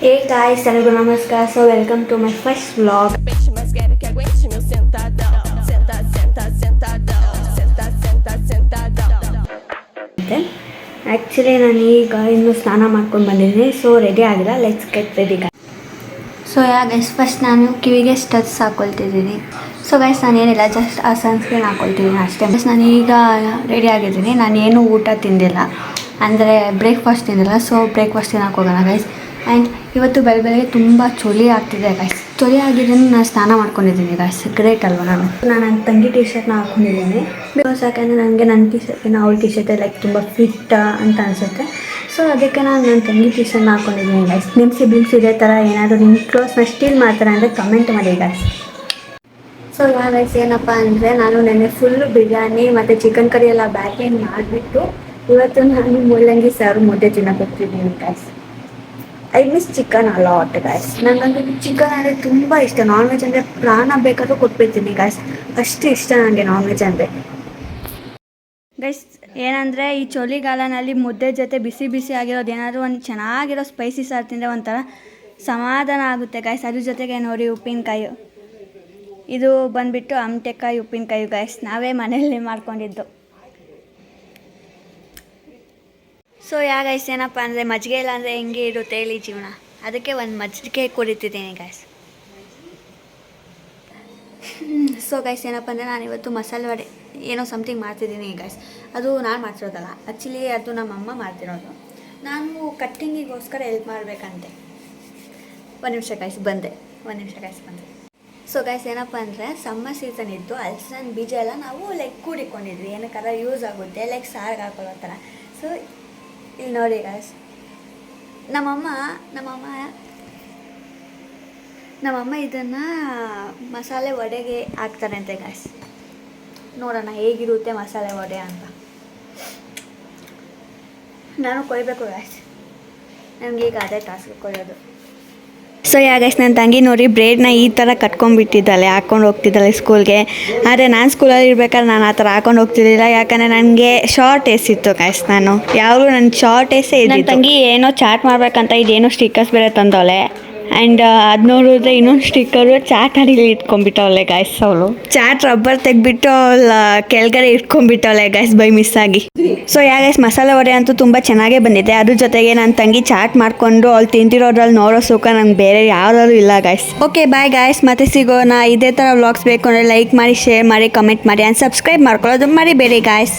Hey guys, hello, namaskar. So welcome to my first vlog. Actually ನಾನು ಈಗ ಇನ್ನೂ ಸ್ನಾನ ಮಾಡ್ಕೊಂಡು ಬಂದಿದ್ದೀನಿ. ಸೊ ರೆಡಿ ಆಗಿಲ್ಲ, let's get ready. So guys, first ನಾನು ಕಿವಿಗೆ ಸ್ಟಡ್ಸ್ ಹಾಕ್ಕೊಳ್ತಿದ್ದೀನಿ. ಸೊ ಗೈಸ್, ನಾನೇನಿಲ್ಲ, ಜಸ್ಟ್ ಆ ಸನ್ಸ್ಕ್ರೀನ್ ಹಾಕ್ಕೊಳ್ತಿದ್ದೀನಿ ಅಷ್ಟೇ. ಬಸ್ ನಾನು ಈಗ ರೆಡಿ ಆಗಿದ್ದೀನಿ. ನಾನೇನು ಊಟ ತಿಂದಿಲ್ಲ, ಅಂದರೆ ಬ್ರೇಕ್ಫಾಸ್ಟ್ ತಿಂದಿಲ್ಲ. ಸೊ ಬ್ರೇಕ್ಫಾಸ್ಟ್ ತಿನ್ನೋಕೆ ಹೋಗೋಣ ಗೈಸ್. ಆ್ಯಂಡ್ ಇವತ್ತು ಬೆಳಗ್ಗೆ ತುಂಬ ಚಳಿ ಆಗ್ತಿದೆ ಗೈಸ್. ಚಳಿ ಆಗಿದ್ದೀನಿ, ನಾನು ಸ್ನಾನ ಮಾಡ್ಕೊಂಡಿದ್ದೀನಿ ಗೈಸ್. ಗ್ರೇಟ್ ಅಲ್ವಾ? ನಾನು ನನ್ನ ತಂಗಿ ಟಿ ಶರ್ಟ್ನ ಹಾಕ್ಕೊಂಡಿದ್ದೀನಿ. ಬಿಕಾಸ್ ಯಾಕೆಂದರೆ ನನಗೆ ನನ್ನ ಟಿ ಶರ್ಟಿನ ಅವಳ ಟಿ ಶರ್ಟೇ ಲೈಕ್ ತುಂಬ ಫಿಟ್ ಅಂತ ಅನಿಸುತ್ತೆ. ಸೊ ಅದಕ್ಕೆ ನಾನು ನನ್ನ ತಂಗಿ ಟಿ ಶರ್ಟ್ನ ಹಾಕ್ಕೊಂಡಿದ್ದೀನಿ ಗೈಸ್. ನಿಮ್ಮ ಸಿಬ್ಲಿಂಗ್ಸ್ ಇದೇ ಥರ ಏನಾದರೂ ನಿಮ್ಮ ಕ್ಲೋಸ್ನ ಸ್ಟೀಲ್ ಮಾಡ್ತಾರೆ ಅಂದರೆ ಕಮೆಂಟ್ ಮಾಡಿ ಗೈಸ್. ಸೊ ಗೈಸ್, ಏನಪ್ಪ ಅಂದರೆ ನಾನು ನೆನ್ನೆ ಫುಲ್ಲು ಬಿರಿಯಾನಿ ಮತ್ತು ಚಿಕನ್ ಕರಿ ಎಲ್ಲ ಬ್ಯಾಕಿಂಗ್ ಮಾಡಿಬಿಟ್ಟು ಇವತ್ತು ನಾನು ಮುಳ್ಳಂಗಿ ಸಾರು ಮುದ್ದೆ ತಿನ್ನೋಕೆ ಹೋಗ್ತಿದ್ದೀನಿ guys. I miss chicken a lot guys. ನನಗಂತೂ ಚಿಕನ್ ಅಂದರೆ ತುಂಬ ಇಷ್ಟ. ನಾನ್ ವೆಜ್ ಅಂದರೆ ಪ್ರಾಣ ಬೇಕಾದ್ರೂ ಕೊಟ್ಬಿಡ್ತೀನಿ ಗೈಸ್, ಅಷ್ಟು ಇಷ್ಟ ನನಗೆ ನಾನ್ ವೆಜ್ ಅಂದರೆ ಗೈಸ್. ಏನಂದರೆ ಈ ಚಳಿಗಾಲನಲ್ಲಿ ಮುದ್ದೆ ಜೊತೆ ಬಿಸಿ ಬಿಸಿ ಆಗಿರೋದು ಏನಾದರೂ ಒಂದು ಚೆನ್ನಾಗಿರೋ ಸ್ಪೈಸಿ ಸಾರು ತಿಂದರೆ ಒಂಥರ ಸಮಾಧಾನ ಆಗುತ್ತೆ ಗೈಸ್. ಅದ್ರ ಜೊತೆಗೆ ನೋಡಿ ಉಪ್ಪಿನಕಾಯಿ, ಇದು ಬಂದುಬಿಟ್ಟು ಅಮಟೆಕಾಯಿ ಉಪ್ಪಿನಕಾಯಿ ಗೈಸ್, ನಾವೇ ಮನೆಯಲ್ಲಿ ಮಾಡ್ಕೊಂಡಿದ್ದು. ಸೊ ಗೈಸ್, ಏನಪ್ಪ ಅಂದರೆ ಮಜ್ಜಿಗೆ ಇಲ್ಲ ಅಂದರೆ ಹೆಂಗೆ ಇರುತ್ತೆ ಹೇಳಿ ಜೀವನ, ಅದಕ್ಕೆ ಒಂದು ಮಜ್ಜಿಗೆ ಕುಡಿತಿದ್ದೀನಿ ಗೈಸ್. ಸೊ ಗೈಸ್, ಏನಪ್ಪ ಅಂದರೆ ನಾನಿವತ್ತು ಮಸಾಲೆ ವಡೆ ಏನೋ ಸಮಥಿಂಗ್ ಮಾಡ್ತಿದ್ದೀನಿ ಗೈಸ್. ಅದು ನಾನು ಮಾಡ್ತಿರೋದಲ್ಲ, ಆ್ಯಕ್ಚುಲಿ ಅದು ನಮ್ಮಮ್ಮ ಮಾಡ್ತಿರೋದು. ನಾನು ಕಟ್ಟಿಂಗಿಗೋಸ್ಕರ ಹೆಲ್ಪ್ ಮಾಡಬೇಕಂತೆ. ಒಂದು ನಿಮಿಷ ಗೈಸ್ ಬಂದೆ. ಸೊ ಗೈಸ್, ಏನಪ್ಪ ಅಂದರೆ ಸಮ್ಮರ್ ಸೀಸನ್ ಇದ್ದು ಹಲಸಿನ ಬೀಜ ಎಲ್ಲ ನಾವು ಲೈಕ್ ಕೂಡಿಕೊಂಡಿದ್ವಿ, ಏನಕ್ಕಾರ ಯೂಸ್ ಆಗುತ್ತೆ, ಲೈಕ್ ಸಾರಿಗೆ ಹಾಕೊಳ್ಳೋ ಥರ. ಸೊ ಇಲ್ಲಿ ನೋಡಿ ಗೈಸ್, ನಮ್ಮಮ್ಮ ಇದನ್ನು ಮಸಾಲೆ ವಡೆಗೆ ಹಾಕ್ತಾರಂತೆ ಗೈಸ್. ನೋಡೋಣ ಹೇಗಿರುತ್ತೆ ಮಸಾಲೆ ವಡೆ ಅಂತ. ನಾನು ಕೊಯ್ಬೇಕು ಗೈಸ್, ನನಗೆ ಈಗ ಅದೇ ಟಾಸ್ಕ್ ಕೊಯ್ಯೋದು. ಸೊ ಗೈಸ್, ನನ್ನ ತಂಗಿ ನೋಡಿ ಬ್ರೇಡ್ನ ಈ ಥರ ಕಟ್ಕೊಂಡ್ಬಿಟ್ಟಿದ್ದಾಳೆ, ಹಾಕ್ಕೊಂಡು ಹೋಗ್ತಿದ್ದಾಳೆ ಸ್ಕೂಲ್ಗೆ. ಆದರೆ ನಾನು ಸ್ಕೂಲಲ್ಲಿ ಇರ್ಬೇಕಾದ್ರೆ ನಾನು ಆ ಥರ ಹಾಕೊಂಡು ಹೋಗ್ತಿದ್ದಿಲ್ಲ, ಯಾಕಂದರೆ ನನಗೆ ಶಾರ್ಟ್ ಇತ್ತು ಗೈಸ್. ನಾನು ಯಾವಾಗಲೂ ನನ್ನ ಶಾರ್ಟ್ ಇದೆ. ನನ್ನ ತಂಗಿ ಏನೋ ಚಾಟ್ ಮಾಡ್ಬೇಕಂತ ಇದೇನೋ ಸ್ಟಿಕ್ಕರ್ಸ್ ಬೇರೆ ತಂದವಳೆ. ಆ್ಯಂಡ್ ಅದು ನೋಡಿದ್ರೆ ಇನ್ನೊಂದು ಸ್ಟಿಕ್ಕರು ಚಾಟ್ ಅಡಿಲಿ ಇಟ್ಕೊಂಡ್ಬಿಟ್ಟವಳೆ ಗೈಸ್. ಅವಳು ಚಾಟ್ ರಬ್ಬರ್ ತೆಗ್ಬಿಟ್ಟು ಅವಳ ಕೆಳಗಡೆ ಇಟ್ಕೊಂಡ್ಬಿಟ್ಟವಳೆ ಗೈಸ್ ಬೈ ಮಿಸ್ ಆಗಿ. ಸೊ ಗೈಸ್, ಮಸಾಲೆ ವಡೆ ಅಂತೂ ತುಂಬ ಚೆನ್ನಾಗೇ ಬಂದಿದೆ. ಅದ್ರ ಜೊತೆಗೆ ನನ್ನ ತಂಗಿ ಚಾಟ್ ಮಾಡಿಕೊಂಡು ಅವಳು ತಿಂತಿರೋದ್ರಲ್ಲಿ ನೋಡೋ ಸುಖ ನಂಗೆ ಬೇರೆ ಯಾವುದಾದ್ರು ಇಲ್ಲ ಗೈಸ್. ಓಕೆ ಬಾಯ್ ಗೈಸ್, ಮತ್ತೆ ಸಿಗೋಣ. ಇದೇ ಥರ ವ್ಲಾಗ್ಸ್ ಬೇಕು ಅಂದರೆ ಲೈಕ್ ಮಾಡಿ, ಶೇರ್ ಮಾಡಿ, ಕಮೆಂಟ್ ಮಾಡಿ ಆ್ಯಂಡ್ ಸಬ್ಸ್ಕ್ರೈಬ್ ಮಾಡ್ಕೊಳ್ಳೋದು ಮರಿಬೇಡಿ ಗೈಸ್.